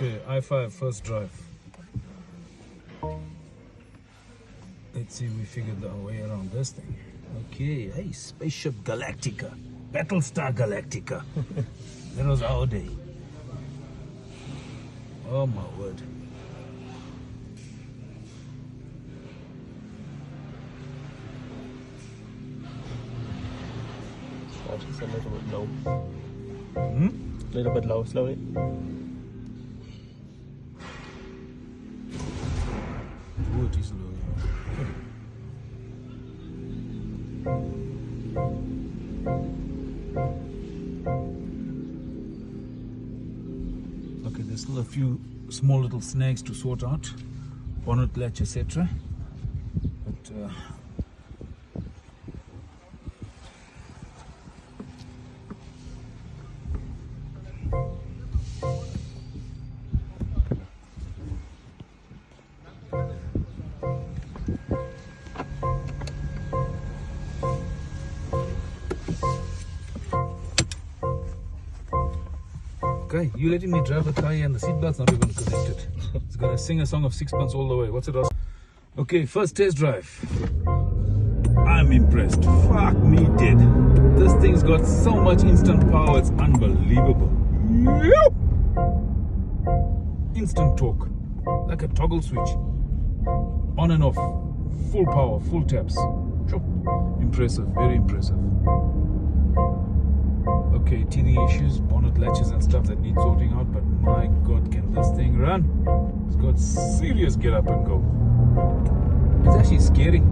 Okay, i5 first drive. Let's see if we figured our way around this thing. Okay, hey, Spaceship Galactica. Battlestar Galactica. That was our day. Oh my word. Start is a little bit low. Hmm? A little bit low, slowly. Ooh, it is low. Okay, there's still a few small little snags to sort out. Bonnet latch, etc. But okay, you letting me drive the car here and the seatbelt's not even connected. It's gonna sing a song of sixpence all the way. What's it else? Okay, first test drive. I'm impressed. Fuck me dead. This thing's got so much instant power, it's unbelievable. Yep. Instant torque. Like a toggle switch. On and off. Full power, full taps. Impressive, very impressive. Okay, teething issues, bonnet latches and stuff that need sorting out, but my god, can this thing run? It's got serious get up and go. It's actually scary.